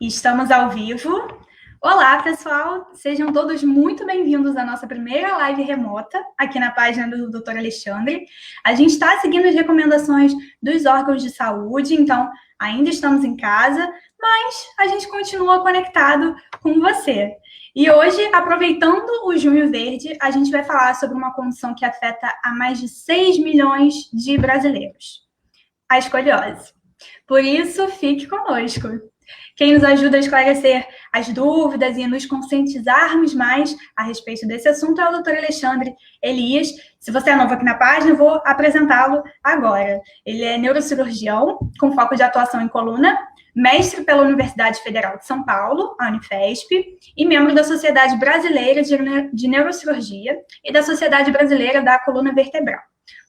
Estamos ao vivo. Olá, pessoal! Sejam todos muito bem-vindos à nossa primeira live remota aqui na página do Dr. Alexandre. A gente está seguindo as recomendações dos órgãos de saúde, então ainda estamos em casa, mas a gente continua conectado com você. E hoje, aproveitando o Junho Verde, a gente vai falar sobre uma condição que afeta a mais de 6 milhões de brasileiros: a escoliose. Por isso, fique conosco. Quem nos ajuda a esclarecer as dúvidas e nos conscientizarmos mais a respeito desse assunto é o Dr. Alexandre Elias. Se você é novo aqui na página, eu vou apresentá-lo agora. Ele é neurocirurgião, com foco de atuação em coluna, mestre pela Universidade Federal de São Paulo, a Unifesp, e membro da Sociedade Brasileira de Neurocirurgia e da Sociedade Brasileira da Coluna Vertebral.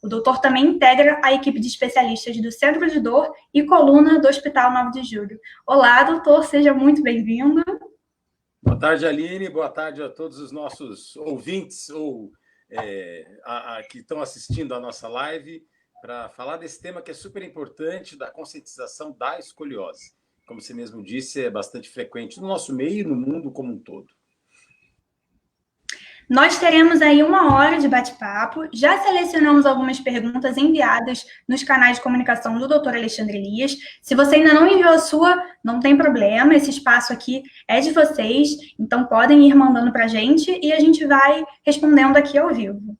O doutor também integra a equipe de especialistas do Centro de Dor e Coluna do Hospital 9 de Julho. Olá, doutor, seja muito bem-vindo. Boa tarde, Aline. Boa tarde a todos os nossos ouvintes ou que estão assistindo a nossa live para falar desse tema que é super importante, da conscientização da escoliose. Como você mesmo disse, é bastante frequente no nosso meio e no mundo como um todo. Nós teremos aí 1 hora de bate-papo. Já selecionamos algumas perguntas enviadas nos canais de comunicação do Dr. Alexandre Elias. Se você ainda não enviou a sua, não tem problema, esse espaço aqui é de vocês, então podem ir mandando para a gente e a gente vai respondendo aqui ao vivo.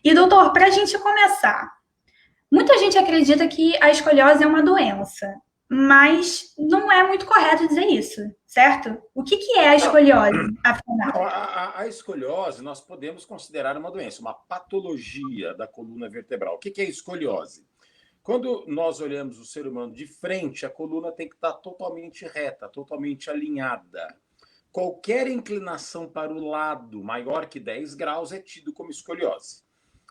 E, doutor, para a gente começar, muita gente acredita que a escoliose é uma doença, mas não é muito correto dizer isso, certo? O que é a escoliose, afinal? A escoliose nós podemos considerar uma doença, uma patologia da coluna vertebral. O que é escoliose? Quando nós olhamos o ser humano de frente, a coluna tem que estar totalmente reta, totalmente alinhada. Qualquer inclinação para o lado maior que 10 graus é tido como escoliose.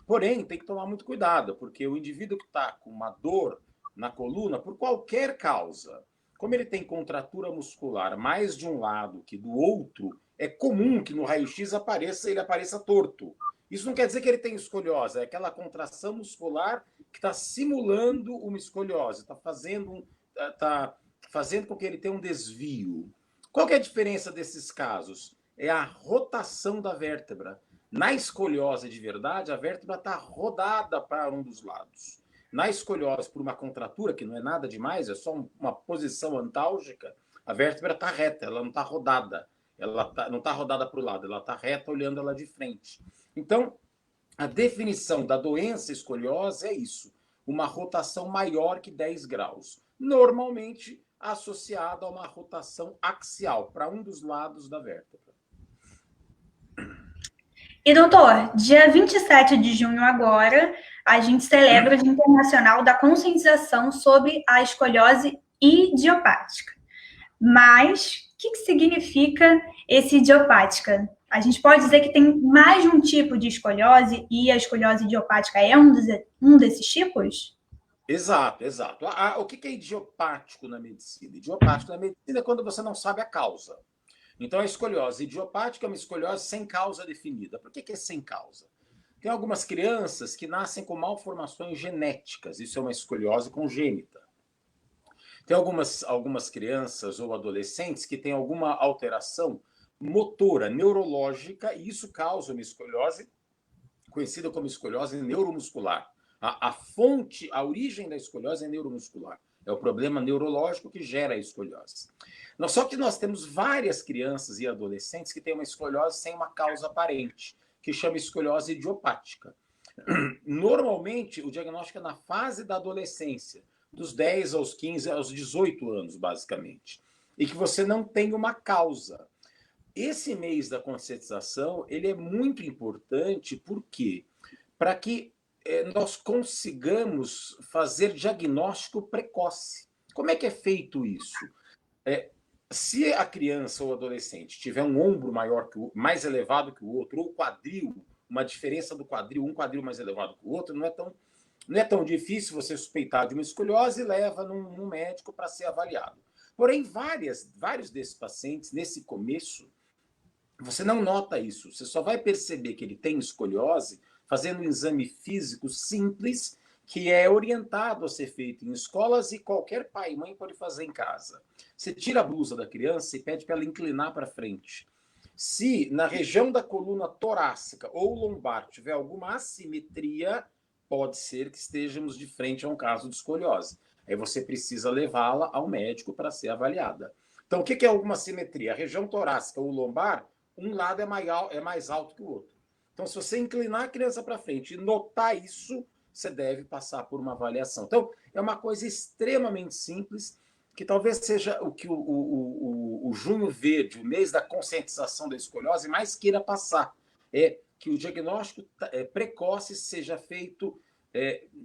Porém, tem que tomar muito cuidado, porque o indivíduo que está com uma dor na coluna, por qualquer causa, como ele tem contratura muscular mais de um lado que do outro, é comum que no raio-x ele apareça torto. Isso não quer dizer que ele tem escoliose, é aquela contração muscular que está simulando uma escoliose, está fazendo com que ele tenha um desvio. Qual que é a diferença desses casos? É a rotação da vértebra. Na escoliose de verdade, a vértebra está rodada para um dos lados. Na escoliose, por uma contratura, que não é nada demais, é só uma posição antálgica, a vértebra está reta, ela não está rodada. Não está rodada para o lado, ela está reta olhando ela de frente. Então, a definição da doença escoliose é isso: uma rotação maior que 10 graus. Normalmente associada a uma rotação axial, para um dos lados da vértebra. E, doutor, dia 27 de junho agora, a gente celebra o Dia Internacional da Conscientização sobre a Escoliose Idiopática. Mas, o que significa esse idiopática? A gente pode dizer que tem mais de um tipo de escoliose e a escoliose idiopática é um desses tipos? Exato, exato. O que é idiopático na medicina? Idiopático na medicina é quando você não sabe a causa. Então, a escoliose idiopática é uma escoliose sem causa definida. Por que é sem causa? Tem algumas crianças que nascem com malformações genéticas. Isso é uma escoliose congênita. Tem algumas crianças ou adolescentes que têm alguma alteração motora, neurológica, e isso causa uma escoliose conhecida como escoliose neuromuscular. A origem da escoliose é neuromuscular. É o problema neurológico que gera a escoliose. Só que nós temos várias crianças e adolescentes que têm uma escoliose sem uma causa aparente, que chama escoliose idiopática. Normalmente, o diagnóstico é na fase da adolescência, dos 10 aos 15, aos 18 anos, basicamente. E que você não tem uma causa. Esse mês da conscientização, ele é muito importante, por quê? Para que nós consigamos fazer diagnóstico precoce. Como é que é feito isso? Se a criança ou adolescente tiver um ombro mais elevado que o outro, ou quadril, uma diferença do quadril, um quadril mais elevado que o outro, não é tão difícil você suspeitar de uma escoliose e leva num médico para ser avaliado. Porém, vários desses pacientes, nesse começo, você não nota isso. Você só vai perceber que ele tem escoliose fazendo um exame físico simples, que é orientado a ser feito em escolas e qualquer pai e mãe pode fazer em casa. Você tira a blusa da criança e pede para ela inclinar para frente. Se na região da coluna torácica ou lombar tiver alguma assimetria, pode ser que estejamos de frente a um caso de escoliose. Aí você precisa levá-la ao médico para ser avaliada. Então, o que é alguma assimetria? A região torácica ou lombar, um lado é mais alto que o outro. Então, se você inclinar a criança para frente e notar isso, você deve passar por uma avaliação. Então, é uma coisa extremamente simples, que talvez seja o que o Junho Verde, o mês da conscientização da escoliose, mais queira passar. É que o diagnóstico precoce seja feito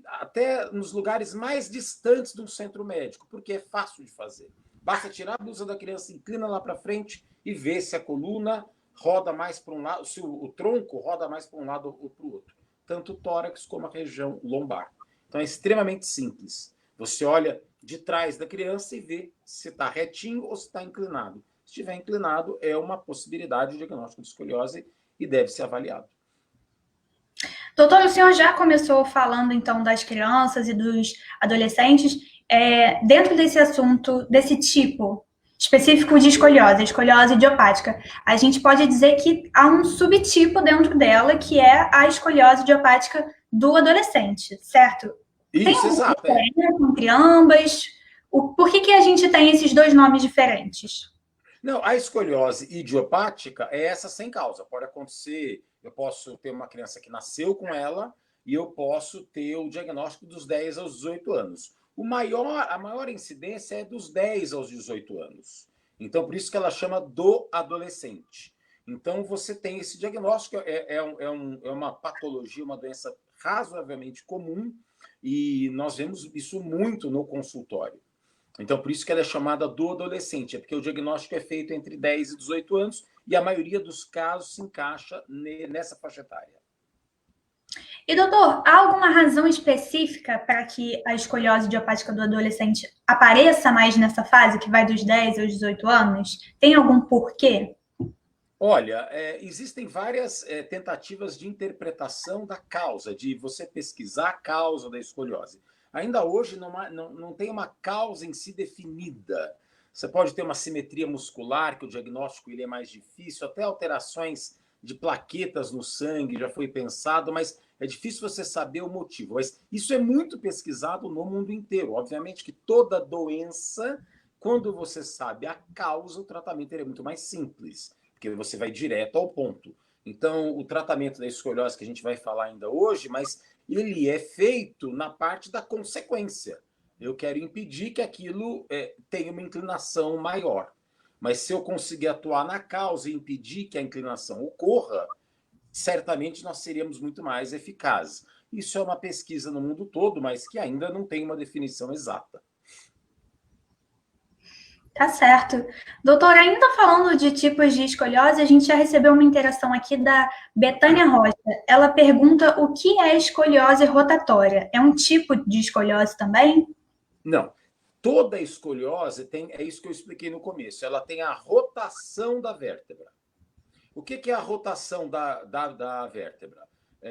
até nos lugares mais distantes do centro médico, porque é fácil de fazer. Basta tirar a blusa da criança, inclina lá para frente e ver se a coluna roda mais para um lado, se o tronco roda mais para um lado ou para o outro. Tanto o tórax como a região lombar. Então é extremamente simples. Você olha de trás da criança e vê se está retinho ou se está inclinado. Se estiver inclinado, é uma possibilidade de diagnóstico de escoliose e deve ser avaliado. Doutor, o senhor já começou falando, então, das crianças e dos adolescentes. Dentro desse assunto, desse tipo específico de escoliose, a escoliose idiopática, a gente pode dizer que há um subtipo dentro dela, que é a escoliose idiopática do adolescente, certo? Isso, exato. Tem entre ambas? Por que a gente tem esses dois nomes diferentes? Não, a escoliose idiopática é essa sem causa. Pode acontecer, eu posso ter uma criança que nasceu com ela e eu posso ter o diagnóstico dos 10 aos 18 anos. A maior incidência é dos 10 aos 18 anos. Então, por isso que ela chama do adolescente. Então, você tem esse diagnóstico, é uma patologia, uma doença razoavelmente comum, e nós vemos isso muito no consultório. Então, por isso que ela é chamada do adolescente, é porque o diagnóstico é feito entre 10 e 18 anos e a maioria dos casos se encaixa nessa faixa etária. E, doutor, há alguma razão específica para que a escoliose idiopática do adolescente apareça mais nessa fase, que vai dos 10 aos 18 anos? Tem algum porquê? Olha, existem várias tentativas de interpretação da causa, de você pesquisar a causa da escoliose. Ainda hoje não tem uma causa em si definida. Você pode ter uma simetria muscular, que o diagnóstico ele é mais difícil, até alterações de plaquetas no sangue já foi pensado, mas é difícil você saber o motivo. Mas isso é muito pesquisado no mundo inteiro. Obviamente que toda doença, quando você sabe a causa, o tratamento é muito mais simples, porque você vai direto ao ponto. Então, o tratamento da escoliose que a gente vai falar ainda hoje, mas ele é feito na parte da consequência. Eu quero impedir que aquilo tenha uma inclinação maior. Mas se eu conseguir atuar na causa e impedir que a inclinação ocorra, certamente nós seríamos muito mais eficazes. Isso é uma pesquisa no mundo todo, mas que ainda não tem uma definição exata. Tá certo. Doutor, ainda falando de tipos de escoliose, a gente já recebeu uma interação aqui da Betânia Rocha. Ela pergunta o que é escoliose rotatória. É um tipo de escoliose também? Não. Toda escoliose é isso que eu expliquei no começo. Ela tem a rotação da vértebra. O que é a rotação da vértebra?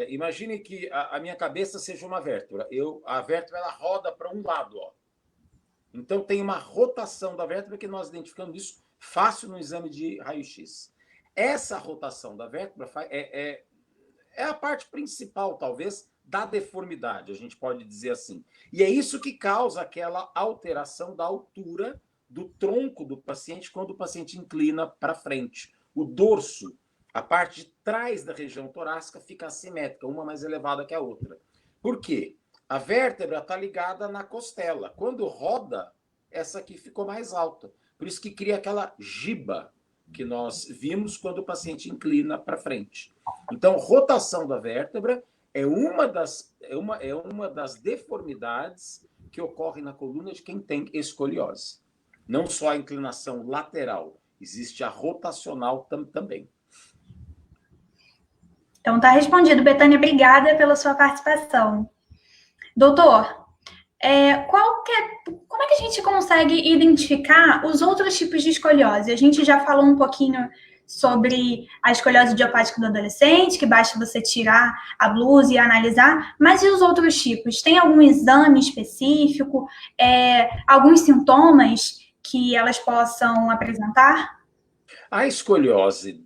Imagine que a minha cabeça seja uma vértebra. A vértebra ela roda para um lado, ó. Então, tem uma rotação da vértebra que nós identificamos isso fácil no exame de raio-x. Essa rotação da vértebra é a parte principal, talvez, da deformidade, a gente pode dizer assim. E é isso que causa aquela alteração da altura do tronco do paciente quando o paciente inclina para frente. O dorso, a parte de trás da região torácica, fica assimétrica, uma mais elevada que a outra. Por quê? A vértebra está ligada na costela. Quando roda, essa aqui ficou mais alta. Por isso que cria aquela giba que nós vimos quando o paciente inclina para frente. Então, rotação da vértebra é uma das deformidades que ocorre na coluna de quem tem escoliose. Não só a inclinação lateral, existe a rotacional também. Então, tá respondido. Betânia, obrigada pela sua participação. Doutor, como é que a gente consegue identificar os outros tipos de escoliose? A gente já falou um pouquinho sobre a escoliose idiopática do adolescente, que basta você tirar a blusa e analisar, mas e os outros tipos? Tem algum exame específico, alguns sintomas que elas possam apresentar? A escoliose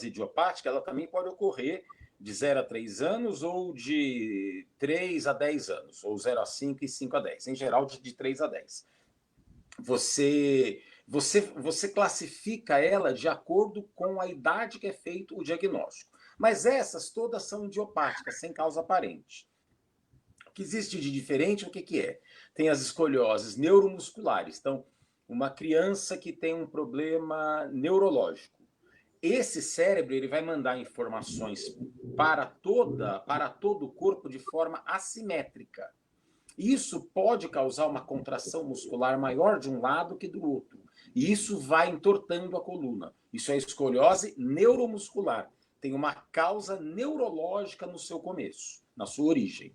idiopática, ela também pode ocorrer de 0 a 3 anos ou de 3 a 10 anos, ou 0 a 5 e 5 a 10, em geral de 3 a 10. Você classifica ela de acordo com a idade que é feito o diagnóstico. Mas essas todas são idiopáticas, sem causa aparente. O que existe de diferente, o que é? Tem as escolioses neuromusculares. Então, uma criança que tem um problema neurológico. Esse cérebro ele vai mandar informações para todo o corpo de forma assimétrica. Isso pode causar uma contração muscular maior de um lado que do outro. E isso vai entortando a coluna. Isso é escoliose neuromuscular. Tem uma causa neurológica no seu começo, na sua origem.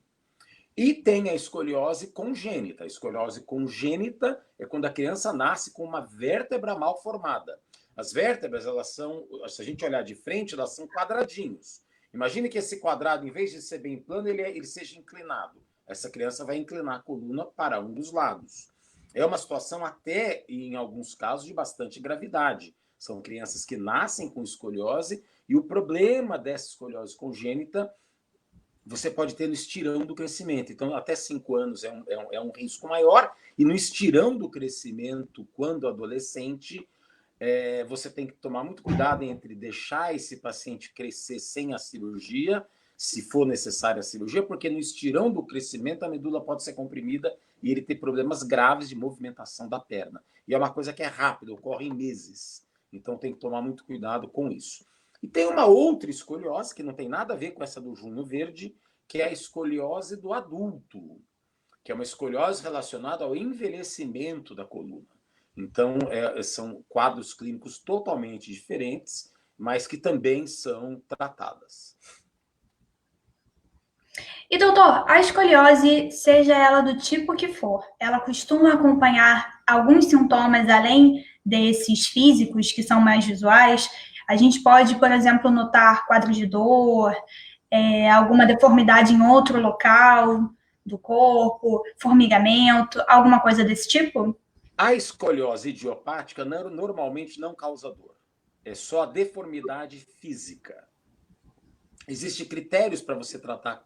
E tem a escoliose congênita. A escoliose congênita é quando a criança nasce com uma vértebra mal formada. As vértebras, elas são, se a gente olhar de frente, elas são quadradinhos. Imagine que esse quadrado, em vez de ser bem plano, ele seja inclinado. Essa criança vai inclinar a coluna para um dos lados. É uma situação até, em alguns casos, de bastante gravidade. São crianças que nascem com escoliose e o problema dessa escoliose congênita você pode ter no estirão do crescimento. Então, até 5 anos é um risco maior. E no estirão do crescimento, quando adolescente, você tem que tomar muito cuidado entre deixar esse paciente crescer sem a cirurgia, se for necessária a cirurgia, porque no estirão do crescimento a medula pode ser comprimida e ele ter problemas graves de movimentação da perna. E é uma coisa que é rápida, ocorre em meses. Então tem que tomar muito cuidado com isso. E tem uma outra escoliose, que não tem nada a ver com essa do Junho Verde, que é a escoliose do adulto, que é uma escoliose relacionada ao envelhecimento da coluna. Então, são quadros clínicos totalmente diferentes, mas que também são tratadas. E, doutor, a escoliose, seja ela do tipo que for, ela costuma acompanhar alguns sintomas além desses físicos, que são mais visuais? A gente pode, por exemplo, notar quadro de dor, alguma deformidade em outro local do corpo, formigamento, alguma coisa desse tipo? A escoliose idiopática normalmente não causa dor. É só a deformidade física. Existem critérios para você tratar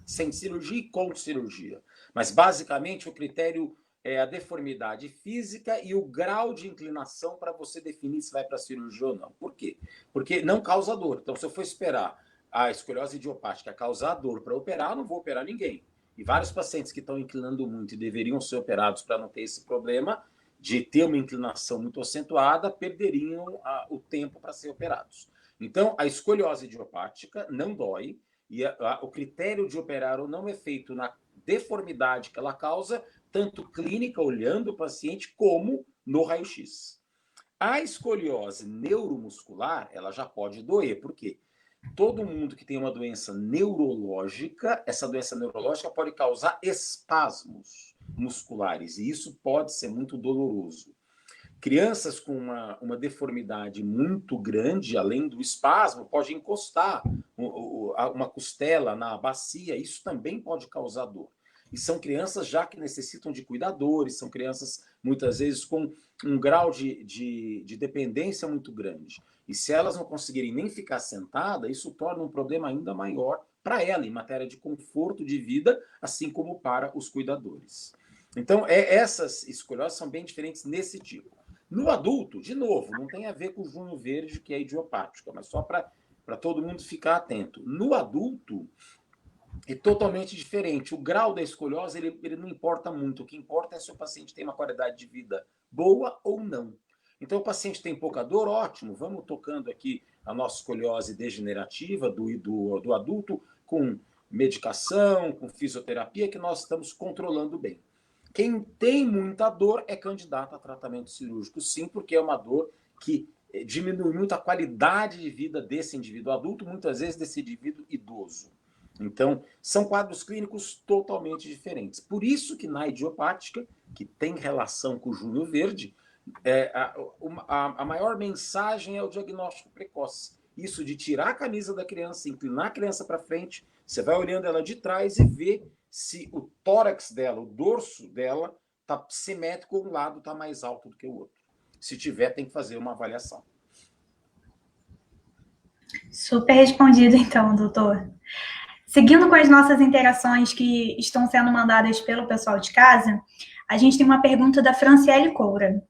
sem cirurgia e com cirurgia. Mas, basicamente, o critério é a deformidade física e o grau de inclinação para você definir se vai para a cirurgia ou não. Por quê? Porque não causa dor. Então, se eu for esperar a escoliose idiopática causar dor para operar, eu não vou operar ninguém. E vários pacientes que estão inclinando muito e deveriam ser operados para não ter esse problema de ter uma inclinação muito acentuada, perderiam o tempo para ser operados. Então, a escoliose idiopática não dói, e o critério de operar ou não é feito na deformidade que ela causa, tanto clínica, olhando o paciente, como no raio-x. A escoliose neuromuscular, ela já pode doer. Por quê? Todo mundo que tem uma doença neurológica, essa doença neurológica pode causar espasmos musculares, e isso pode ser muito doloroso. Crianças com uma deformidade muito grande, além do espasmo, pode encostar uma costela na bacia, isso também pode causar dor. E são crianças já que necessitam de cuidadores, são crianças muitas vezes com um grau de dependência muito grande. E se elas não conseguirem nem ficar sentada, isso torna um problema ainda maior para ela, em matéria de conforto de vida, assim como para os cuidadores. Então, essas escolioses são bem diferentes nesse tipo. No adulto, de novo, não tem a ver com o Junho Verde, que é idiopática, mas só para todo mundo ficar atento. No adulto, é totalmente diferente. O grau da escoliose, ele não importa muito. O que importa é se o paciente tem uma qualidade de vida boa ou não. Então, o paciente tem pouca dor, ótimo. Vamos tocando aqui a nossa escoliose degenerativa do adulto com medicação, com fisioterapia, que nós estamos controlando bem. Quem tem muita dor é candidato a tratamento cirúrgico, sim, porque é uma dor que diminui muito a qualidade de vida desse indivíduo adulto, muitas vezes desse indivíduo idoso. Então, são quadros clínicos totalmente diferentes. Por isso que na idiopática, que tem relação com o Junho Verde, A maior mensagem é o diagnóstico precoce. Isso de tirar a camisa da criança, inclinar a criança para frente, você vai olhando ela de trás e vê se o tórax dela, o dorso dela, está simétrico, ou um lado está mais alto do que o outro. Se tiver, tem que fazer uma avaliação. Super respondido, então, doutor. Seguindo com as nossas interações que estão sendo mandadas pelo pessoal de casa, a gente tem uma pergunta da Franciele Coura.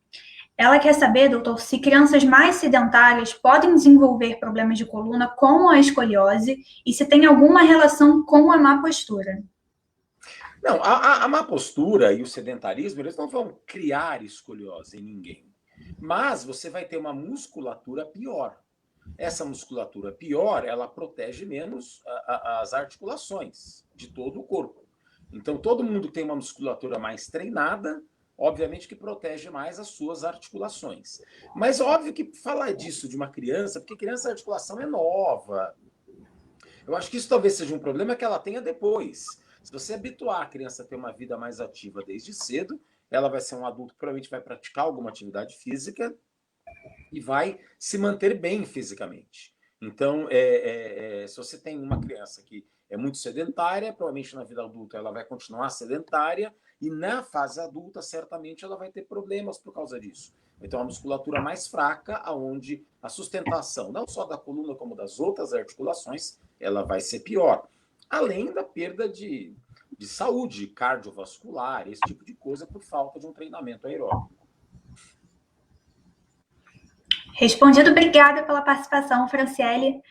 Ela quer saber, doutor, se crianças mais sedentárias podem desenvolver problemas de coluna com a escoliose e se tem alguma relação com a má postura. Não, a má postura e o sedentarismo, eles não vão criar escoliose em ninguém. Mas você vai ter uma musculatura pior. Essa musculatura pior, ela protege menos as articulações de todo o corpo. Então, todo mundo que tem uma musculatura mais treinada, obviamente que protege mais as suas articulações. Mas óbvio que falar disso de uma criança, porque criança a articulação é nova. Eu acho que isso talvez seja um problema que ela tenha depois. Se você habituar a criança a ter uma vida mais ativa desde cedo, ela vai ser um adulto que provavelmente vai praticar alguma atividade física e vai se manter bem fisicamente. Então, se você tem uma criança que é muito sedentária, provavelmente na vida adulta ela vai continuar sedentária, e na fase adulta, certamente, ela vai ter problemas por causa disso. Então, a musculatura mais fraca, onde a sustentação, não só da coluna, como das outras articulações, ela vai ser pior. Além da perda de saúde cardiovascular, esse tipo de coisa, por falta de um treinamento aeróbico. Respondido, obrigada pela participação, Franciele.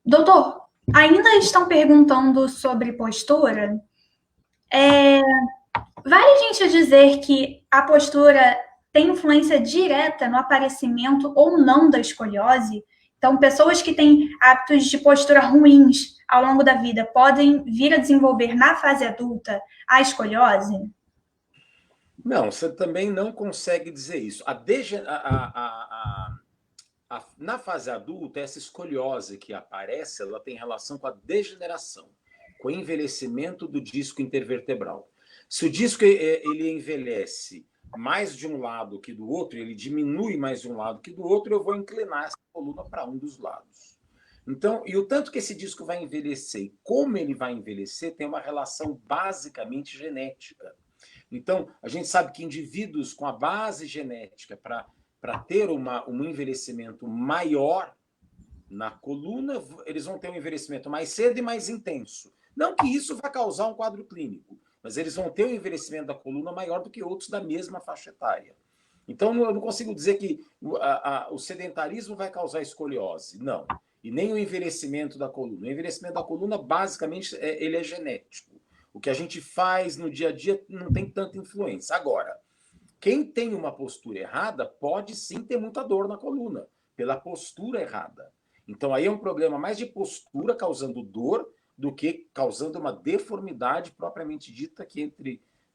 Doutor, ainda estão perguntando sobre postura? Vale a gente dizer que a postura tem influência direta no aparecimento ou não da escoliose? Então, pessoas que têm hábitos de postura ruins ao longo da vida podem vir a desenvolver na fase adulta a escoliose? Não, você também não consegue dizer isso. Na fase adulta, essa escoliose que aparece, ela tem relação com a degeneração, com o envelhecimento do disco intervertebral. Se o disco ele envelhece mais de um lado que do outro, ele diminui mais de um lado que do outro, eu vou inclinar essa coluna para um dos lados. Então, e o tanto que esse disco vai envelhecer e como ele vai envelhecer tem uma relação basicamente genética. Então, a gente sabe que indivíduos com a base genética para ter um envelhecimento maior na coluna, eles vão ter um envelhecimento mais cedo e mais intenso. Não que isso vá causar um quadro clínico, mas eles vão ter um envelhecimento da coluna maior do que outros da mesma faixa etária. Então, eu não consigo dizer que o sedentarismo vai causar escoliose, não. E nem o envelhecimento da coluna. O envelhecimento da coluna, basicamente, ele é genético. O que a gente faz no dia a dia não tem tanta influência. Agora, quem tem uma postura errada pode sim ter muita dor na coluna, pela postura errada. Então, aí é um problema mais de postura causando dor do que causando uma deformidade propriamente dita, que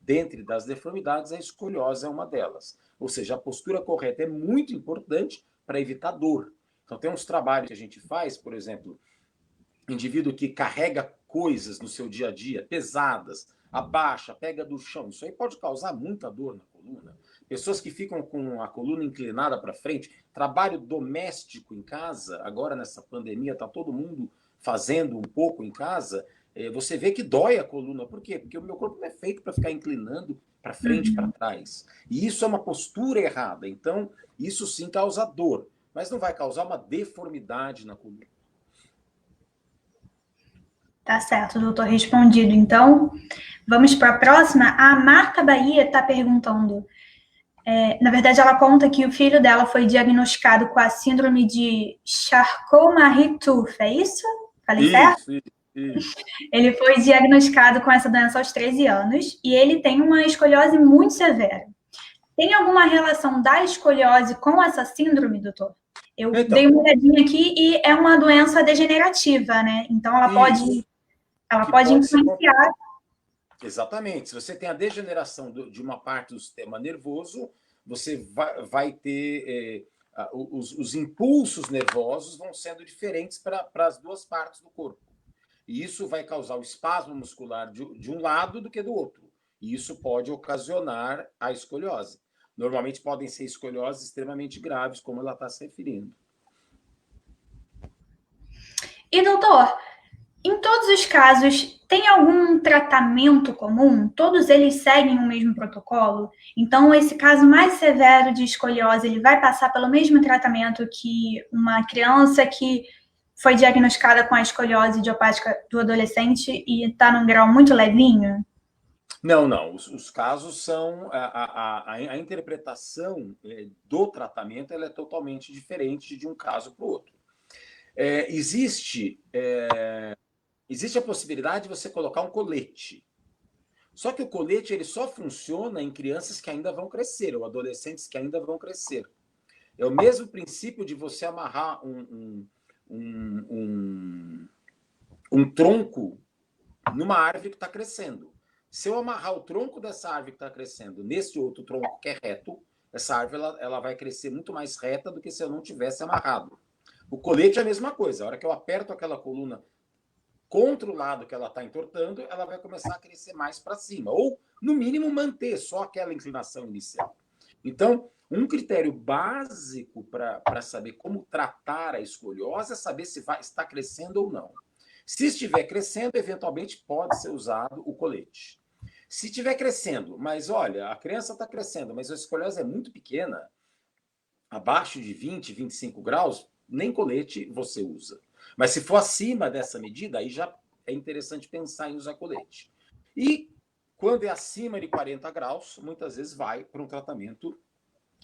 dentre das deformidades, a escoliose é uma delas. Ou seja, a postura correta é muito importante para evitar dor. Então, tem uns trabalhos que a gente faz, por exemplo, indivíduo que carrega coisas no seu dia a dia, pesadas, abaixa, pega do chão, isso aí pode causar muita dor na coluna. Pessoas que ficam com a coluna inclinada para frente, trabalho doméstico em casa, agora nessa pandemia está todo mundo fazendo um pouco em casa, você vê que dói a coluna. Por quê? Porque o meu corpo não é feito para ficar inclinando para frente e para trás. E isso é uma postura errada. Então, isso sim causa dor, mas não vai causar uma deformidade na coluna. Tá certo, doutor, respondido. Então, vamos para a próxima. A Marta Bahia está perguntando. Na verdade, ela conta que o filho dela foi diagnosticado com a síndrome de Charcot-Marie-Tooth, é isso? Falei certo? Isso. Ele foi diagnosticado com essa doença aos 13 anos e ele tem uma escoliose muito severa. Tem alguma relação da escoliose com essa síndrome, doutor? Eu dei uma olhadinha aqui e é uma doença degenerativa, né? Então, ela pode influenciar. Exatamente. Se você tem a degeneração de uma parte do sistema nervoso, você vai ter os impulsos nervosos vão sendo diferentes para as duas partes do corpo. E isso vai causar o espasmo muscular de um lado do que do outro. E isso pode ocasionar a escoliose. Normalmente podem ser escolioses extremamente graves, como ela está se referindo. E, doutor, em todos os casos, tem algum tratamento comum? Todos eles seguem o mesmo protocolo? Então, esse caso mais severo de escoliose, ele vai passar pelo mesmo tratamento que uma criança que foi diagnosticada com a escoliose idiopática do adolescente e está num grau muito levinho? Não, não. Os casos são... A interpretação do tratamento ela é totalmente diferente de um caso para o outro. Existe a possibilidade de você colocar um colete. Só que o colete ele só funciona em crianças que ainda vão crescer, ou adolescentes que ainda vão crescer. É o mesmo princípio de você amarrar um tronco numa árvore que está crescendo. Se eu amarrar o tronco dessa árvore que está crescendo nesse outro tronco que é reto, essa árvore ela vai crescer muito mais reta do que se eu não tivesse amarrado. O colete é a mesma coisa. A hora que eu aperto aquela coluna contra o lado que ela está entortando, ela vai começar a crescer mais para cima. Ou, no mínimo, manter só aquela inclinação inicial. Então, um critério básico para saber como tratar a escoliose é saber se está crescendo ou não. Se estiver crescendo, eventualmente pode ser usado o colete. Se estiver crescendo, mas olha, a criança está crescendo, mas a escoliose é muito pequena, abaixo de 20, 25 graus, nem colete você usa. Mas se for acima dessa medida, aí já é interessante pensar em usar colete. E quando é acima de 40 graus, muitas vezes vai para um tratamento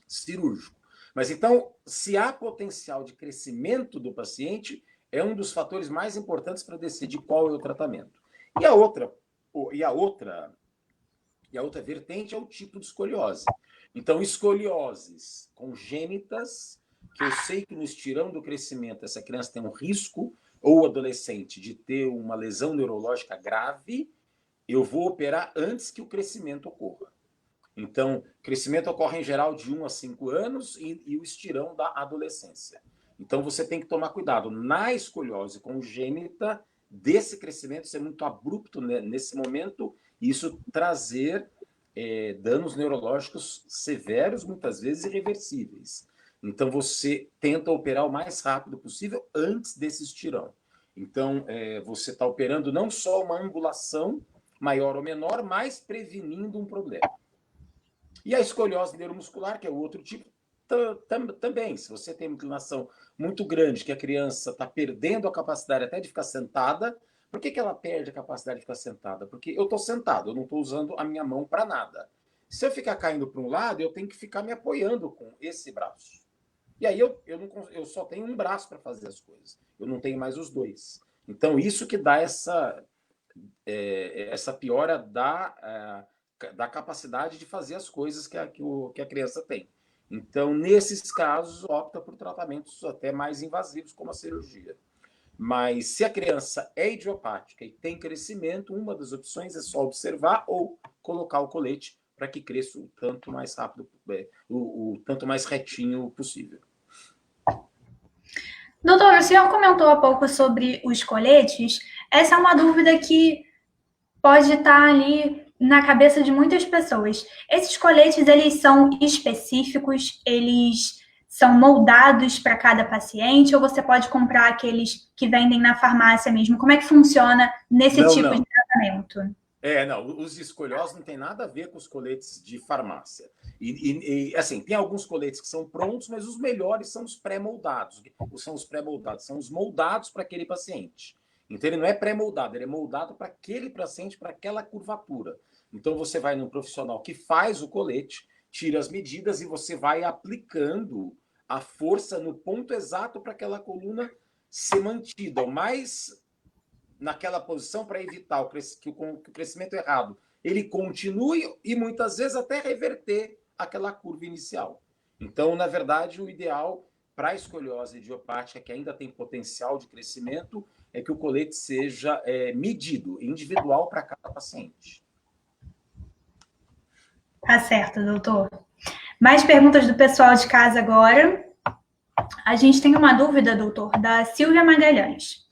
cirúrgico. Mas então, se há potencial de crescimento do paciente, é um dos fatores mais importantes para decidir qual é o tratamento. E a outra vertente é o tipo de escoliose. Então, escolioses congênitas, que eu sei que no estirão do crescimento essa criança tem um risco, ou adolescente, de ter uma lesão neurológica grave, eu vou operar antes que o crescimento ocorra. Então, o crescimento ocorre em geral de 1 a 5 anos e o estirão da adolescência. Então, você tem que tomar cuidado. Na escoliose congênita, desse crescimento ser muito abrupto nesse momento, e isso trazer danos neurológicos severos, muitas vezes irreversíveis. Então, você tenta operar o mais rápido possível antes desse estirão. Então, você está operando não só uma angulação maior ou menor, mas prevenindo um problema. E a escoliose neuromuscular, que é o outro tipo, também. Se você tem uma inclinação muito grande, que a criança está perdendo a capacidade até de ficar sentada. Por que ela perde a capacidade de ficar sentada? Porque eu estou sentado, eu não estou usando a minha mão para nada. Se eu ficar caindo para um lado, eu tenho que ficar me apoiando com esse braço. E aí eu só tenho um braço para fazer as coisas. Eu não tenho mais os dois. Então, isso que dá essa piora da capacidade de fazer as coisas que a criança tem. Então, nesses casos, opta por tratamentos até mais invasivos, como a cirurgia. Mas se a criança é idiopática e tem crescimento, uma das opções é só observar ou colocar o colete para que cresça o tanto mais rápido, o tanto mais retinho possível. Doutor, o senhor comentou há pouco sobre os coletes. Essa é uma dúvida que pode estar ali na cabeça de muitas pessoas. Esses coletes, eles são específicos? Eles são moldados para cada paciente? Ou você pode comprar aqueles que vendem na farmácia mesmo? Como é que funciona nesse tipo de tratamento? Não, os de escoliose não tem nada a ver com os coletes de farmácia. E assim, tem alguns coletes que são prontos, mas os melhores são os pré-moldados. São os moldados para aquele paciente. Então, ele não é pré-moldado, ele é moldado para aquele paciente, para aquela curvatura. Então, você vai num profissional que faz o colete, tira as medidas e você vai aplicando a força no ponto exato para aquela coluna ser mantida o mais naquela posição para evitar que o crescimento errado ele continue e muitas vezes até reverter aquela curva inicial. Então, na verdade, o ideal para a escoliose idiopática, que ainda tem potencial de crescimento, é que o colete seja medido, individual para cada paciente. Tá certo, doutor. Mais perguntas do pessoal de casa agora. A gente tem uma dúvida, doutor, da Silvia Magalhães.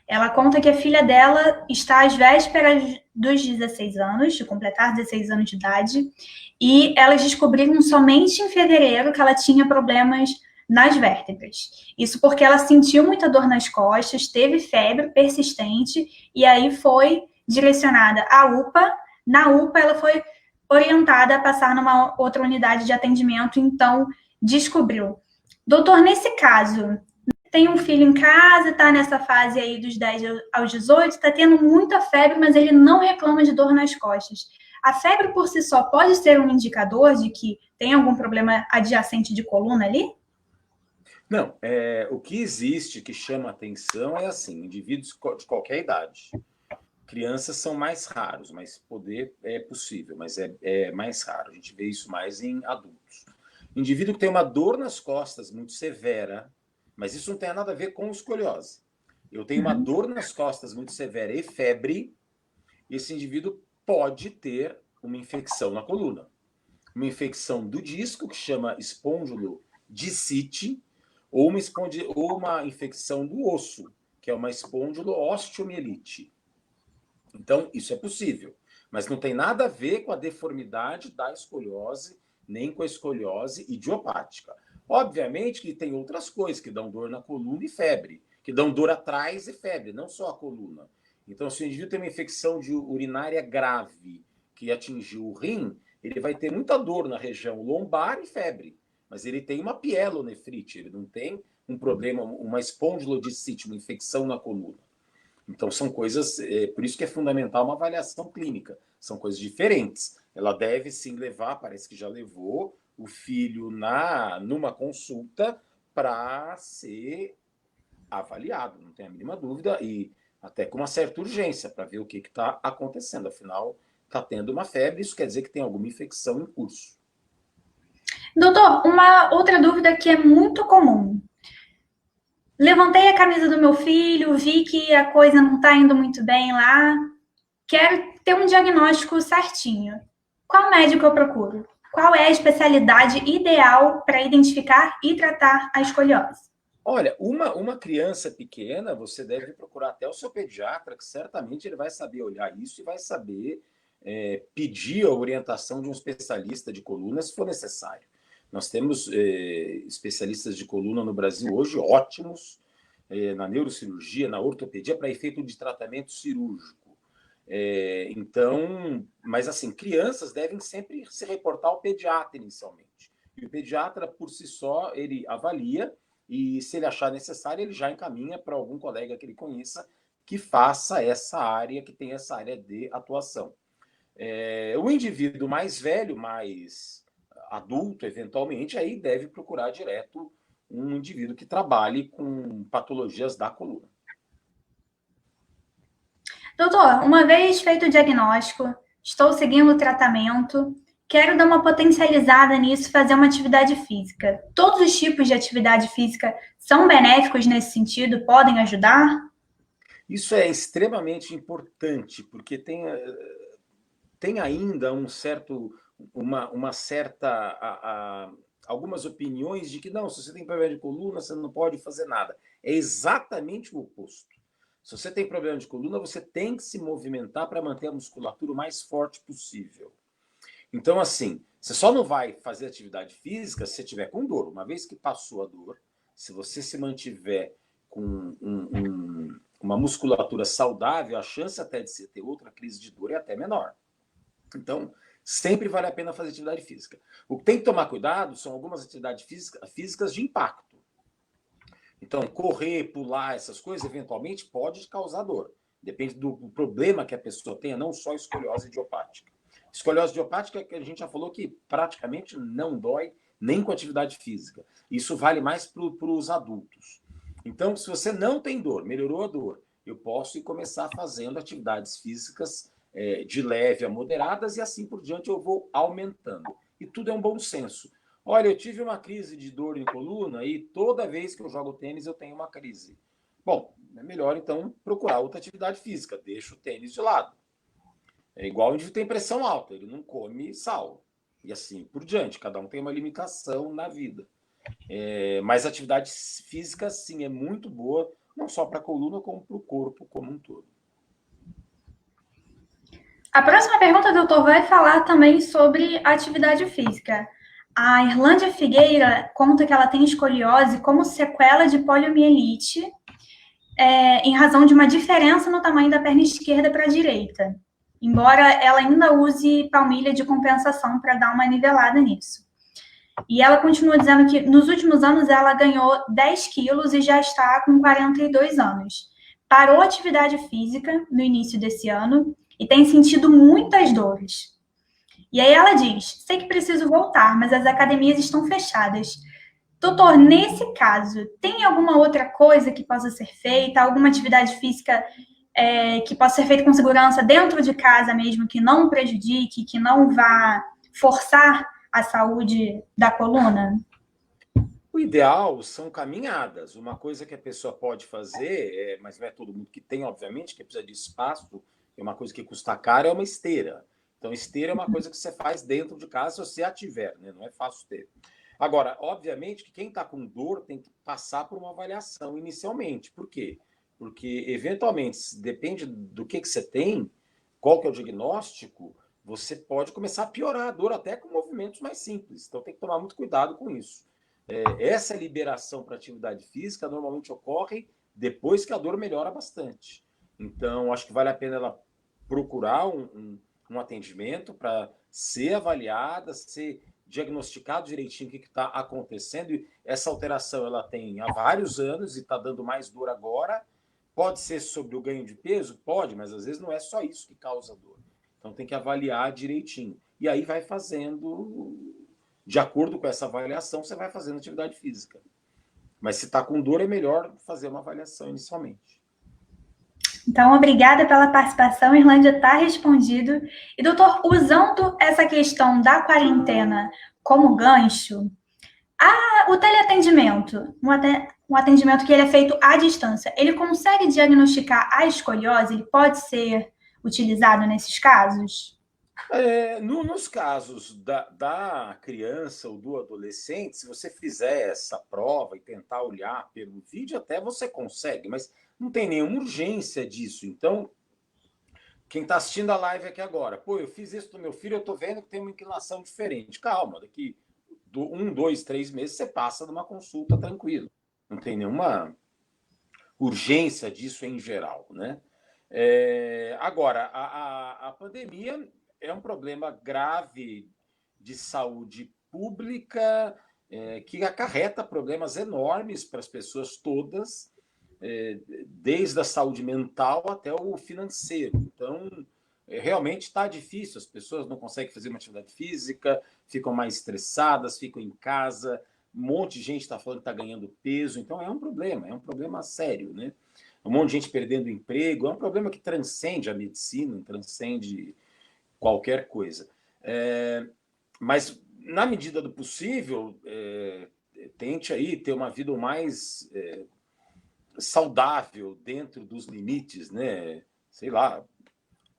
Ela conta que a filha dela está às vésperas dos 16 anos, de completar 16 anos de idade, e elas descobriram somente em fevereiro que ela tinha problemas nas vértebras. Isso porque ela sentiu muita dor nas costas, teve febre persistente, e aí foi direcionada à UPA. Na UPA, ela foi orientada a passar numa outra unidade de atendimento, então descobriu. Doutor, nesse caso, tem um filho em casa, tá nessa fase aí dos 10 aos 18, tá tendo muita febre, mas ele não reclama de dor nas costas. A febre por si só pode ser um indicador de que tem algum problema adjacente de coluna ali? Não, o que existe que chama atenção é assim, indivíduos de qualquer idade. Crianças são mais raros, mas poder é possível, mas é mais raro. A gente vê isso mais em adultos. Indivíduo que tem uma dor nas costas muito severa, mas isso não tem nada a ver com escoliose. Eu tenho uma dor nas costas muito severa e febre, esse indivíduo pode ter uma infecção na coluna. Uma infecção do disco, que chama espondilodiscite, ou uma infecção do osso, que é uma espondiloosteomielite. Então, isso é possível, mas não tem nada a ver com a deformidade da escoliose, nem com a escoliose idiopática. Obviamente que tem outras coisas que dão dor na coluna e febre, que dão dor atrás e febre, não só a coluna. Então, se o indivíduo tem uma infecção urinária grave que atingiu o rim, ele vai ter muita dor na região lombar e febre, mas ele tem uma pielonefrite, ele não tem um problema, uma espondilodiscite, uma infecção na coluna. Então, são coisas, por isso que é fundamental uma avaliação clínica. São coisas diferentes. Ela deve sim levar, parece que já levou, o filho numa consulta para ser avaliado, não tem a mínima dúvida, e até com uma certa urgência, para ver o que está acontecendo. Afinal, está tendo uma febre, isso quer dizer que tem alguma infecção em curso. Doutor, uma outra dúvida que é muito comum. Levantei a camisa do meu filho, vi que a coisa não está indo muito bem lá, quero ter um diagnóstico certinho. Qual médico eu procuro? Qual é a especialidade ideal para identificar e tratar a escoliose? Olha, uma criança pequena, você deve procurar até o seu pediatra, que certamente ele vai saber olhar isso e vai saber pedir a orientação de um especialista de coluna se for necessário. Nós temos especialistas de coluna no Brasil hoje ótimos, na neurocirurgia, na ortopedia, para efeito de tratamento cirúrgico. Então, mas assim, crianças devem sempre se reportar ao pediatra inicialmente. E o pediatra, por si só, ele avalia e, se ele achar necessário, ele já encaminha para algum colega que ele conheça que faça essa área, que tem essa área de atuação. O indivíduo mais velho, mais adulto, eventualmente, aí deve procurar direto um indivíduo que trabalhe com patologias da coluna. Doutor, uma vez feito o diagnóstico, estou seguindo o tratamento, quero dar uma potencializada nisso, fazer uma atividade física. Todos os tipos de atividade física são benéficos nesse sentido? Podem ajudar? Isso é extremamente importante, porque tem ainda uma certa algumas opiniões de que não, se você tem problema de coluna, você não pode fazer nada. É exatamente o oposto. Se você tem problema de coluna, você tem que se movimentar para manter a musculatura o mais forte possível. Então, assim, você só não vai fazer atividade física se você tiver com dor. Uma vez que passou a dor, se você se mantiver com uma musculatura saudável, a chance até de você ter outra crise de dor é até menor. Então, sempre vale a pena fazer atividade física. O que tem que tomar cuidado são algumas atividades físicas de impacto. Então, correr, pular, essas coisas, eventualmente, pode causar dor. Depende do problema que a pessoa tenha, não só escoliose idiopática. Escoliose idiopática, que a gente já falou que praticamente não dói nem com atividade física. Isso vale mais para os adultos. Então, se você não tem dor, melhorou a dor, eu posso ir começar fazendo atividades físicas de leve a moderadas e assim por diante eu vou aumentando. E tudo é um bom senso. Olha, eu tive uma crise de dor em coluna e toda vez que eu jogo tênis eu tenho uma crise. Bom, é melhor então procurar outra atividade física, deixa o tênis de lado. É igual onde tem pressão alta, ele não come sal. E assim por diante, cada um tem uma limitação na vida. Mas atividade física, sim, é muito boa. não só para a coluna, como para o corpo como um todo. A próxima pergunta, doutor, vai falar também sobre atividade física. A Irlândia Figueira conta que ela tem escoliose como sequela de poliomielite, em razão de uma diferença no tamanho da perna esquerda para a direita, embora ela ainda use palmilha de compensação para dar uma nivelada nisso. E ela continua dizendo que nos últimos anos ela ganhou 10 quilos e já está com 42 anos. Parou a atividade física no início desse ano e tem sentido muitas dores. E aí ela diz: sei que preciso voltar, mas as academias estão fechadas. Doutor, nesse caso, tem alguma outra coisa que possa ser feita? Alguma atividade física que possa ser feita com segurança dentro de casa mesmo, que não prejudique, que não vá forçar a saúde da coluna? O ideal são caminhadas. Uma coisa que a pessoa pode fazer, mas não é todo mundo que tem, obviamente, que precisa de espaço, é uma coisa que custa caro, é uma esteira. Então, esteira é uma coisa que você faz dentro de casa, se você a tiver, né? Não é fácil ter. Agora, obviamente que quem está com dor tem que passar por uma avaliação inicialmente. Por quê? Porque, eventualmente, depende do que você tem, qual que é o diagnóstico, você pode começar a piorar a dor até com movimentos mais simples. Então, tem que tomar muito cuidado com isso. Essa liberação para atividade física normalmente ocorre depois que a dor melhora bastante. Então, acho que vale a pena ela procurar um atendimento para ser avaliada, ser diagnosticado direitinho o que está acontecendo. E essa alteração ela tem há vários anos e está dando mais dor agora. Pode ser sobre o ganho de peso? Pode, mas às vezes não é só isso que causa dor. Então tem que avaliar direitinho. E aí vai fazendo, de acordo com essa avaliação, você vai fazendo atividade física. Mas se está com dor, é melhor fazer uma avaliação inicialmente. Então, obrigada pela participação, Irlândia, está respondido. E, doutor, usando essa questão da quarentena como gancho, o teleatendimento, um atendimento que ele é feito à distância, ele consegue diagnosticar a escoliose? Ele pode ser utilizado nesses casos? Nos casos da criança ou do adolescente, se você fizer essa prova e tentar olhar pelo vídeo, até você consegue, mas não tem nenhuma urgência disso. Então, quem está assistindo a live aqui agora, pô, eu fiz isso do meu filho, eu estou vendo que tem uma inclinação diferente. Calma, daqui 2, 3 meses você passa numa consulta tranquilo. Não tem nenhuma urgência disso em geral, né? Agora, a pandemia é um problema grave de saúde pública que acarreta problemas enormes para as pessoas todas, desde a saúde mental até o financeiro. Então, realmente está difícil, as pessoas não conseguem fazer uma atividade física, ficam mais estressadas, ficam em casa, um monte de gente está falando que está ganhando peso, então é um problema sério, né? Um monte de gente perdendo emprego, é um problema que transcende a medicina, transcende qualquer coisa. Mas, na medida do possível, tente aí ter uma vida o mais saudável dentro dos limites, né? Sei lá,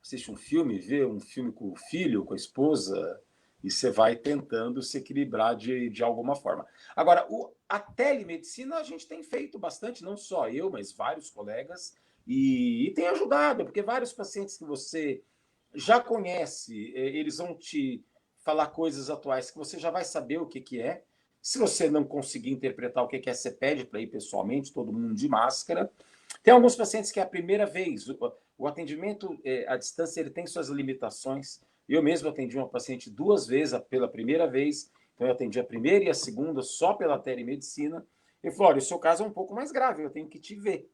assiste um filme, vê um filme com o filho, com a esposa, e você vai tentando se equilibrar de alguma forma. Agora, a telemedicina a gente tem feito bastante, não só eu, mas vários colegas, e tem ajudado, porque vários pacientes que você já conhece, eles vão te falar coisas atuais que você já vai saber o que é. Se você não conseguir interpretar o que é, você pede para ir pessoalmente, todo mundo de máscara. Tem alguns pacientes que é a primeira vez. O atendimento à distância ele tem suas limitações. Eu mesmo atendi uma paciente 2 vezes pela primeira vez. Então, eu atendi a primeira e a segunda só pela telemedicina. Eu falei, olha, o seu caso é um pouco mais grave, eu tenho que te ver.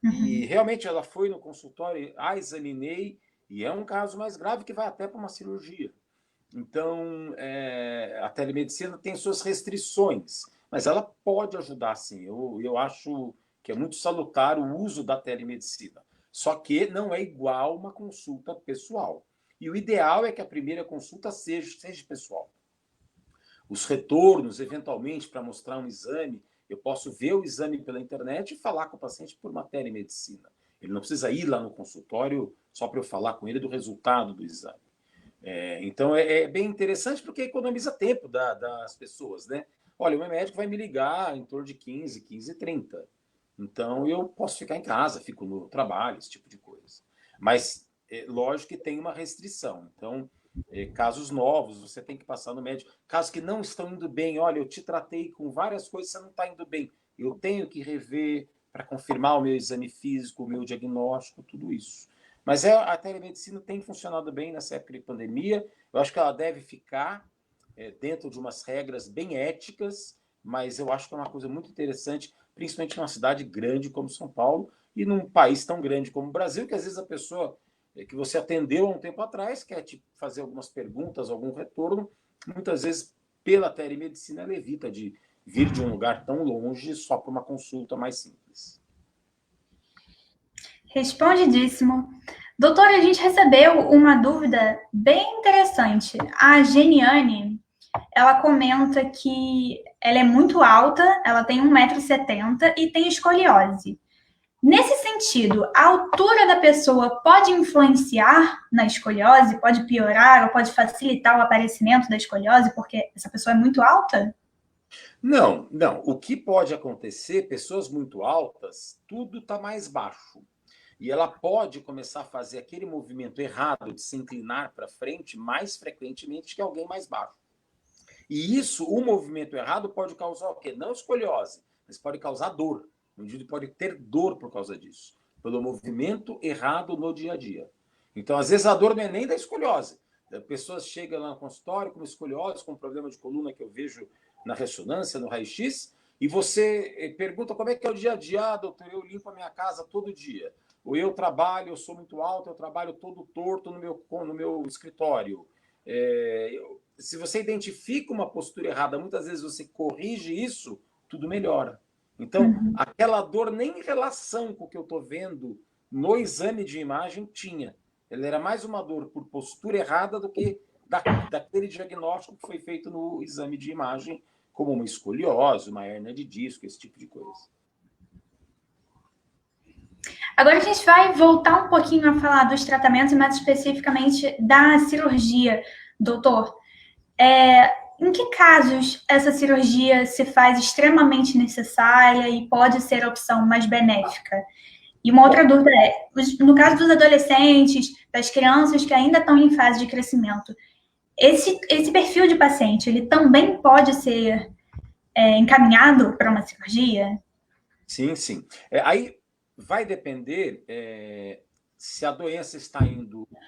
E realmente ela foi no consultório, a examinei, e é um caso mais grave que vai até para uma cirurgia. Então, a telemedicina tem suas restrições, mas ela pode ajudar sim. Eu acho que é muito salutar o uso da telemedicina. Só que não é igual uma consulta pessoal. E o ideal é que a primeira consulta seja pessoal. Os retornos, eventualmente, para mostrar um exame, eu posso ver o exame pela internet e falar com o paciente por uma telemedicina. Ele não precisa ir lá no consultório só para eu falar com ele do resultado do exame. Então, é bem interessante porque economiza tempo das pessoas, né? Olha, o meu médico vai me ligar em torno de 15, 15 e 30. Então, eu posso ficar em casa, fico no trabalho, esse tipo de coisa. Mas, lógico que tem uma restrição. Então, casos novos, você tem que passar no médico. Casos que não estão indo bem, olha, eu te tratei com várias coisas, você não está indo bem. Eu tenho que rever para confirmar o meu exame físico, o meu diagnóstico, tudo isso. Mas a telemedicina tem funcionado bem nessa época de pandemia. Eu acho que ela deve ficar dentro de umas regras bem éticas, mas eu acho que é uma coisa muito interessante, principalmente numa cidade grande como São Paulo e num país tão grande como o Brasil, que às vezes a pessoa que você atendeu há um tempo atrás quer te fazer algumas perguntas, algum retorno, muitas vezes pela telemedicina ela evita de vir de um lugar tão longe só para uma consulta mais simples. Respondidíssimo. Doutora, a gente recebeu uma dúvida bem interessante. A Geniane, ela comenta que ela é muito alta, ela tem 1,70 m e tem escoliose. Nesse sentido, a altura da pessoa pode influenciar na escoliose? Pode piorar ou pode facilitar o aparecimento da escoliose porque essa pessoa é muito alta? Não, não. O que pode acontecer, pessoas muito altas, tudo está mais baixo. E ela pode começar a fazer aquele movimento errado de se inclinar para frente mais frequentemente que alguém mais baixo. E isso, o movimento errado pode causar o quê? Não escoliose, mas pode causar dor. O indivíduo pode ter dor por causa disso, pelo movimento errado no dia a dia. Então, às vezes, a dor não é nem da escoliose. Pessoas chegam lá no consultório com escoliose, com problema de coluna que eu vejo na ressonância, no raio-x, e você pergunta como é que é o dia a dia. Ah, doutor, eu limpo a minha casa todo dia. Ou eu trabalho, eu sou muito alto, eu trabalho todo torto no meu escritório. Se você identifica uma postura errada, muitas vezes você corrige isso, tudo melhora. Então, aquela dor nem em relação com o que eu estou vendo no exame de imagem tinha. Ela era mais uma dor por postura errada do que daquele diagnóstico que foi feito no exame de imagem, como uma escoliose, uma hérnia de disco, esse tipo de coisa. Agora a gente vai voltar um pouquinho a falar dos tratamentos, mais especificamente da cirurgia, doutor. Em que casos essa cirurgia se faz extremamente necessária e pode ser a opção mais benéfica? E uma outra dúvida no caso dos adolescentes, das crianças que ainda estão em fase de crescimento, esse perfil de paciente, ele também pode ser encaminhado para uma cirurgia? Sim, sim. Aí vai depender se a doença está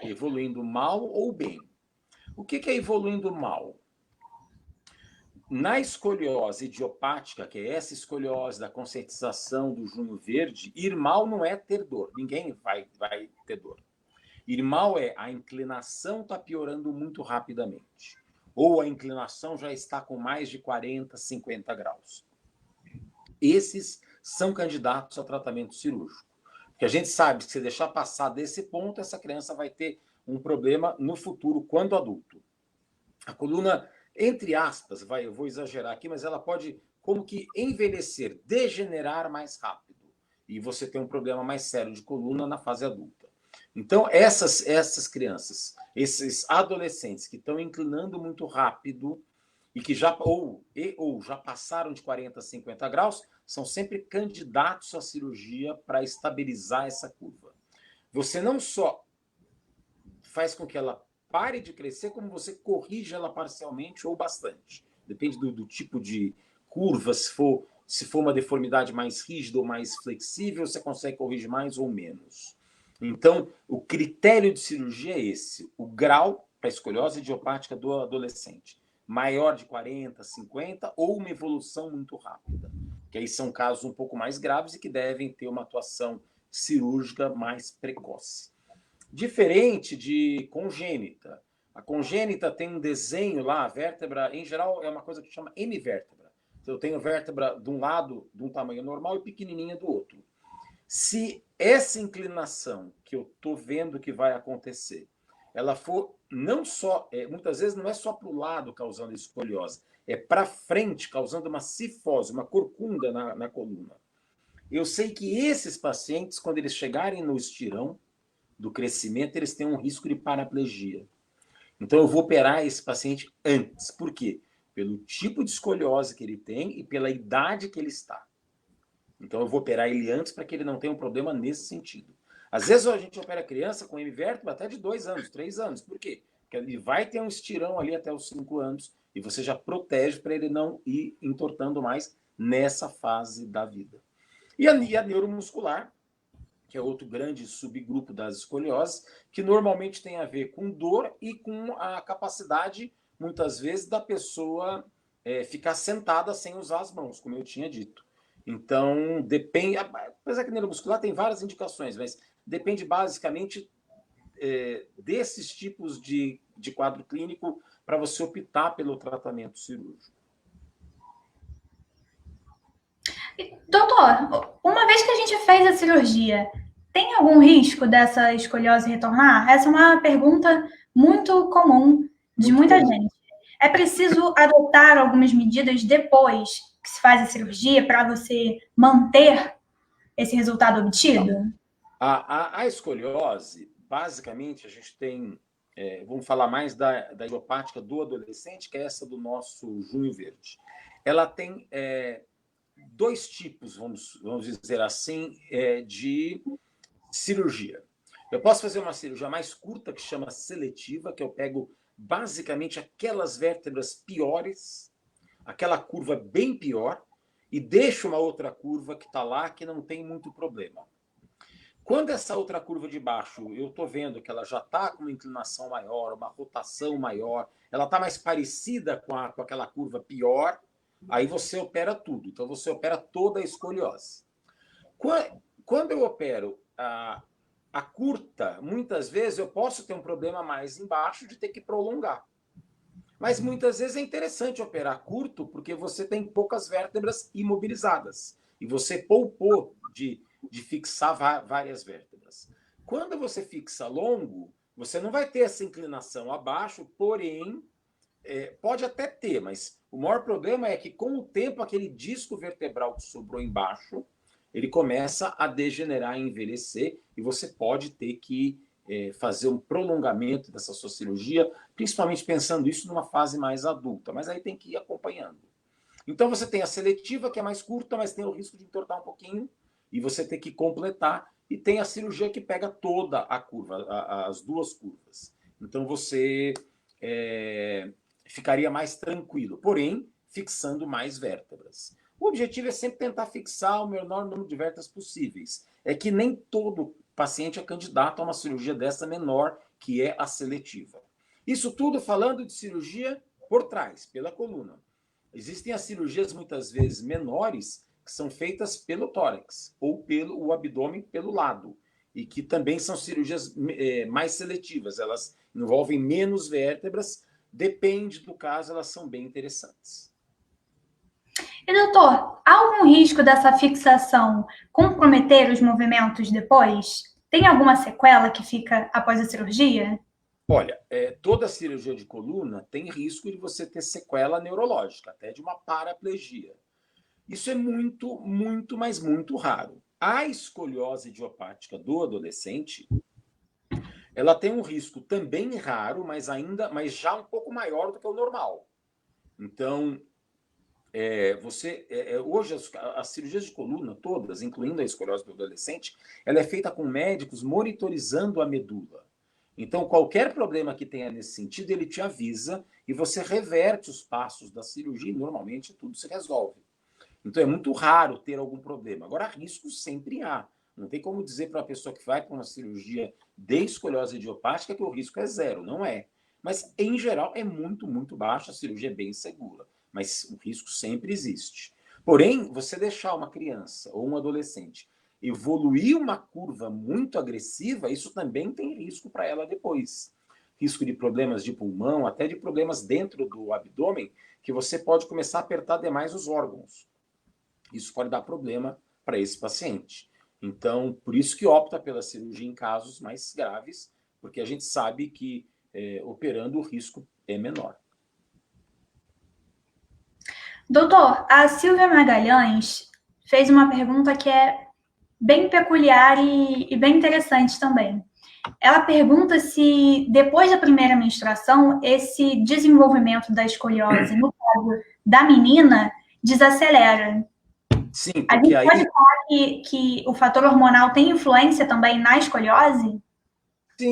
evoluindo mal ou bem. O que é evoluindo mal? Na escoliose idiopática, que é essa escoliose da conscientização do junho verde, ir mal não é ter dor. Ninguém vai ter dor. Ir mal é a inclinação está piorando muito rapidamente. Ou a inclinação já está com mais de 40, 50 graus. Esses são candidatos a tratamento cirúrgico. Porque a gente sabe que se deixar passar desse ponto, essa criança vai ter um problema no futuro, quando adulto. A coluna, entre aspas, eu vou exagerar aqui, mas ela pode como que envelhecer, degenerar mais rápido. E você tem um problema mais sério de coluna na fase adulta. Então, essas crianças, esses adolescentes que estão inclinando muito rápido e que já já passaram de 40 a 50 graus, são sempre candidatos à cirurgia para estabilizar essa curva. Você não só faz com que ela pare de crescer, como você corrige ela parcialmente ou bastante. Depende do tipo de curva, se for uma deformidade mais rígida ou mais flexível, você consegue corrigir mais ou menos. Então, o critério de cirurgia é esse, o grau para a escoliose idiopática do adolescente. Maior de 40, 50 ou uma evolução muito rápida. Que aí são casos um pouco mais graves e que devem ter uma atuação cirúrgica mais precoce. Diferente de congênita. A congênita tem um desenho lá, a vértebra, em geral, é uma coisa que chama hemivértebra. Então, eu tenho vértebra de um lado de um tamanho normal e pequenininha do outro. Se essa inclinação que eu estou vendo que vai acontecer, ela for não só, muitas vezes não é só para o lado causando escoliose, é para frente causando uma cifose, uma corcunda na coluna. Eu sei que esses pacientes, quando eles chegarem no estirão do crescimento, eles têm um risco de paraplegia. Então, eu vou operar esse paciente antes. Por quê? Pelo tipo de escoliose que ele tem e pela idade que ele está. Então eu vou operar ele antes para que ele não tenha um problema nesse sentido. Às vezes a gente opera a criança com hemivértebra até de 2 anos, 3 anos. Por quê? Porque ele vai ter um estirão ali até os 5 anos e você já protege para ele não ir entortando mais nessa fase da vida. E a neuromuscular, que é outro grande subgrupo das escolioses, que normalmente tem a ver com dor e com a capacidade, muitas vezes, da pessoa ficar sentada sem usar as mãos, como eu tinha dito. Então, depende, apesar que a neuromuscular tem várias indicações, mas depende basicamente desses tipos de quadro clínico para você optar pelo tratamento cirúrgico. Doutor, uma vez que a gente fez a cirurgia, tem algum risco dessa escoliose retornar? Essa é uma pergunta muito comum de muita gente. É preciso adotar algumas medidas depois que se faz a cirurgia para você manter esse resultado obtido? A escoliose, basicamente, a gente tem, vamos falar mais da idiopática do adolescente, que é essa do nosso junho verde. Ela tem 2 tipos, vamos dizer assim, de cirurgia. Eu posso fazer uma cirurgia mais curta, que chama seletiva, que eu pego basicamente aquelas vértebras piores, aquela curva bem pior, e deixo uma outra curva que está lá, que não tem muito problema. Quando essa outra curva de baixo, eu estou vendo que ela já está com uma inclinação maior, uma rotação maior, ela está mais parecida com aquela curva pior, aí você opera tudo. Então, você opera toda a escoliose. Quando eu opero a curta, muitas vezes eu posso ter um problema mais embaixo de ter que prolongar. Mas muitas vezes é interessante operar curto porque você tem poucas vértebras imobilizadas. E você poupou de fixar várias vértebras. Quando você fixa longo, você não vai ter essa inclinação abaixo, porém, pode até ter, mas o maior problema é que com o tempo aquele disco vertebral que sobrou embaixo, ele começa a degenerar e envelhecer e você pode ter que fazer um prolongamento dessa sua cirurgia, principalmente pensando isso numa fase mais adulta, mas aí tem que ir acompanhando. Então você tem a seletiva, que é mais curta, mas tem o risco de entortar um pouquinho, e você tem que completar, e tem a cirurgia que pega toda a curva, as 2 curvas. Então você ficaria mais tranquilo, porém, fixando mais vértebras. O objetivo é sempre tentar fixar o menor número de vértebras possíveis. É que nem todo paciente é candidato a uma cirurgia dessa menor, que é a seletiva. Isso tudo falando de cirurgia por trás, pela coluna. Existem as cirurgias muitas vezes menores, que são feitas pelo tórax ou pelo abdômen pelo lado, e que também são cirurgias mais seletivas. Elas envolvem menos vértebras, depende do caso, elas são bem interessantes. E, doutor, há algum risco dessa fixação comprometer os movimentos depois? Tem alguma sequela que fica após a cirurgia? Olha, toda cirurgia de coluna tem risco de você ter sequela neurológica, até de uma paraplegia. Isso é muito, muito, mas muito raro. A escoliose idiopática do adolescente, ela tem um risco também raro, mas já um pouco maior do que o normal. Então, hoje as cirurgias de coluna todas, incluindo a escoliose do adolescente, ela é feita com médicos monitorizando a medula. Então, qualquer problema que tenha nesse sentido, ele te avisa e você reverte os passos da cirurgia e normalmente tudo se resolve. Então, é muito raro ter algum problema. Agora, risco sempre há. Não tem como dizer para uma pessoa que vai para uma cirurgia de escoliose idiopática que o risco é 0. Não é. Mas, em geral, é muito, muito baixo. A cirurgia é bem segura. Mas o risco sempre existe. Porém, você deixar uma criança ou um adolescente evoluir uma curva muito agressiva, isso também tem risco para ela depois. Risco de problemas de pulmão, até de problemas dentro do abdômen, que você pode começar a apertar demais os órgãos. Isso pode dar problema para esse paciente. Então, por isso que opta pela cirurgia em casos mais graves, porque a gente sabe que operando o risco é menor. Doutor, a Silvia Magalhães fez uma pergunta que é bem peculiar e bem interessante também. Ela pergunta se, depois da primeira menstruação, esse desenvolvimento da escoliose, no caso da menina, desacelera. Sim, A porque gente aí pode falar que o fator hormonal tem influência também na escoliose?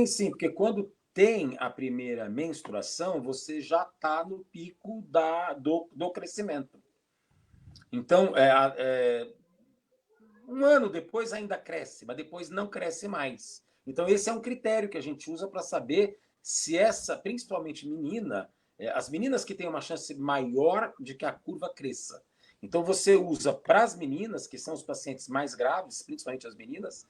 sim, porque quando tem a primeira menstruação, você já está no pico do crescimento. Então, um ano depois ainda cresce, mas depois não cresce mais. Então, esse é um critério que a gente usa para saber se essa, principalmente menina, as meninas que têm uma chance maior de que a curva cresça. Então, você usa para as meninas, que são os pacientes mais graves, principalmente as meninas,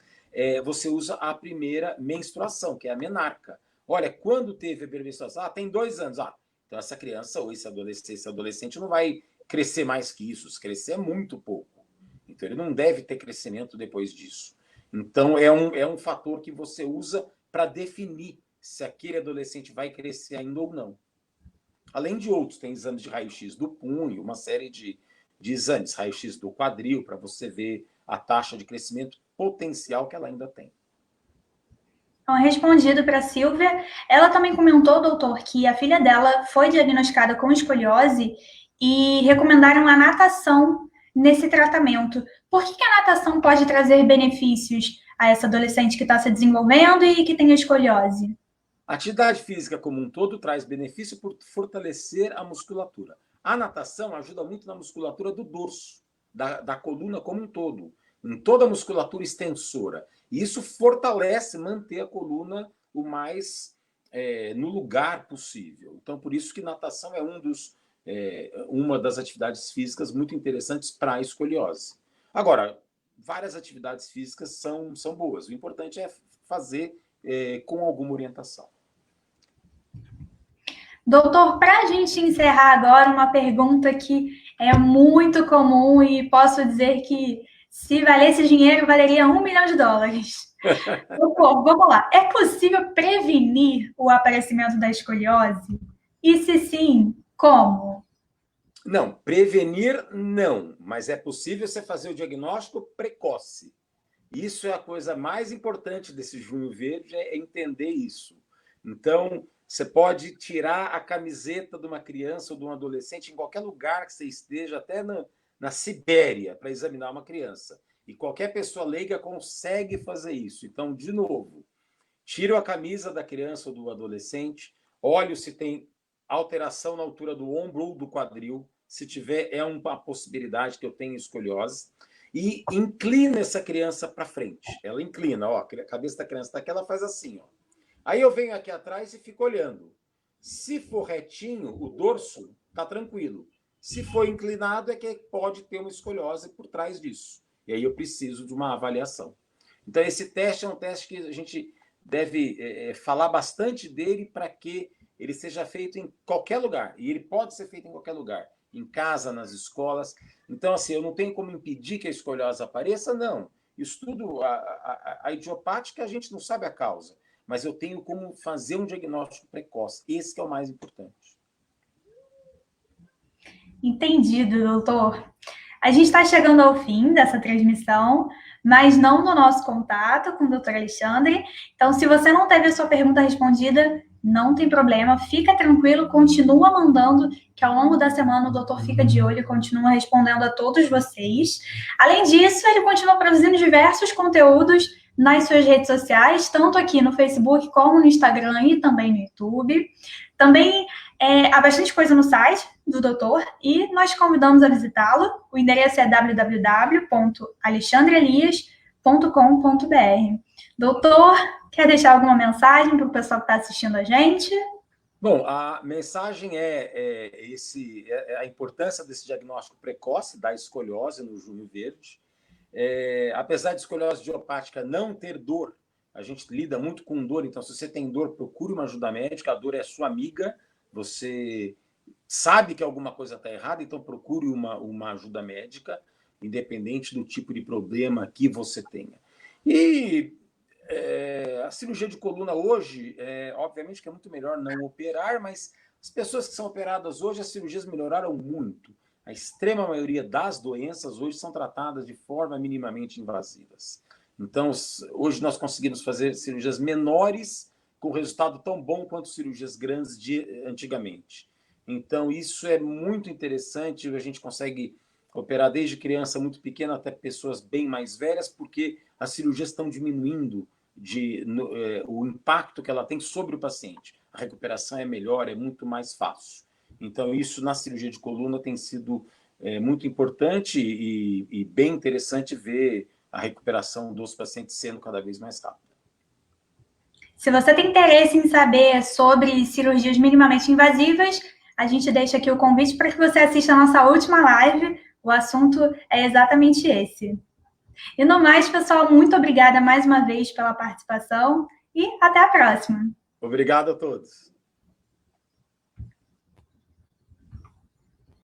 você usa a primeira menstruação, que é a menarca. Olha, quando teve a primeira menstruação? Ah, tem 2 anos. Ah, então essa criança ou esse adolescente não vai crescer mais que isso. Se crescer é muito pouco. Então, ele não deve ter crescimento depois disso. Então, é um fator que você usa para definir se aquele adolescente vai crescer ainda ou não. Além de outros, tem exames de raio-x do punho, uma série de exames, raio-x do quadril, para você ver a taxa de crescimento potencial que ela ainda tem. Então, respondido para a Silvia, ela também comentou, doutor, que a filha dela foi diagnosticada com escoliose e recomendaram a natação nesse tratamento. Por que a natação pode trazer benefícios a essa adolescente que está se desenvolvendo e que tem escoliose? A atividade física como um todo traz benefício por fortalecer a musculatura. A natação ajuda muito na musculatura do dorso, da coluna como um todo, em toda a musculatura extensora. E isso fortalece manter a coluna o mais no lugar possível. Então, por isso que natação é uma das atividades físicas muito interessantes para a escoliose. Agora, várias atividades físicas são boas. O importante é fazer com alguma orientação. Doutor, para a gente encerrar agora, uma pergunta que é muito comum e posso dizer que se valesse dinheiro, valeria US$ 1 milhão. Doutor, vamos lá. É possível prevenir o aparecimento da escoliose? E se sim, como? Não, prevenir não, mas é possível você fazer o diagnóstico precoce. Isso é a coisa mais importante desse Junho Verde, é entender isso. Então, você pode tirar a camiseta de uma criança ou de um adolescente em qualquer lugar que você esteja, até na Sibéria, para examinar uma criança. E qualquer pessoa leiga consegue fazer isso. Então, de novo, tiro a camisa da criança ou do adolescente, olho se tem alteração na altura do ombro ou do quadril. Se tiver, é uma possibilidade que eu tenho escoliose. E inclina essa criança para frente. Ela inclina, ó, a cabeça da criança está aqui, ela faz assim, ó. Aí eu venho aqui atrás e fico olhando. Se for retinho, o dorso está tranquilo. Se for inclinado, é que pode ter uma escoliose por trás disso. E aí eu preciso de uma avaliação. Então, esse teste é um teste que a gente deve falar bastante dele para que ele seja feito em qualquer lugar. E ele pode ser feito em qualquer lugar. Em casa, nas escolas. Então, assim, eu não tenho como impedir que a escoliose apareça, não. Estudo a idiopática, a gente não sabe a causa. Mas eu tenho como fazer um diagnóstico precoce. Esse que é o mais importante. Entendido, doutor. A gente está chegando ao fim dessa transmissão, mas não do nosso contato com o doutor Alexandre. Então, se você não teve a sua pergunta respondida, não tem problema, fica tranquilo, continua mandando, que ao longo da semana o doutor fica de olho e continua respondendo a todos vocês. Além disso, ele continua produzindo diversos conteúdos nas suas redes sociais, tanto aqui no Facebook como no Instagram e também no YouTube. Também há bastante coisa no site do doutor e nós convidamos a visitá-lo. O endereço é www.alexandreelias.com.br. Doutor, quer deixar alguma mensagem para o pessoal que está assistindo a gente? Bom, a mensagem a importância desse diagnóstico precoce da escoliose no Junho Verde. Apesar de escoliose idiopática não ter dor, a gente lida muito com dor, então se você tem dor, procure uma ajuda médica, a dor é sua amiga, você sabe que alguma coisa está errada, então procure uma ajuda médica, independente do tipo de problema que você tenha. E a cirurgia de coluna hoje, obviamente que é muito melhor não operar, mas as pessoas que são operadas hoje, as cirurgias melhoraram muito. A extrema maioria das doenças hoje são tratadas de forma minimamente invasivas. Então, hoje nós conseguimos fazer cirurgias menores com resultado tão bom quanto cirurgias grandes de antigamente. Então, isso é muito interessante, a gente consegue operar desde criança muito pequena até pessoas bem mais velhas, porque as cirurgias estão diminuindo o impacto que ela tem sobre o paciente. A recuperação é melhor, é muito mais fácil. Então, isso na cirurgia de coluna tem sido muito importante e bem interessante ver a recuperação dos pacientes sendo cada vez mais rápida. Se você tem interesse em saber sobre cirurgias minimamente invasivas, a gente deixa aqui o convite para que você assista a nossa última live. O assunto é exatamente esse. E no mais, pessoal, muito obrigada mais uma vez pela participação e até a próxima. Obrigado a todos.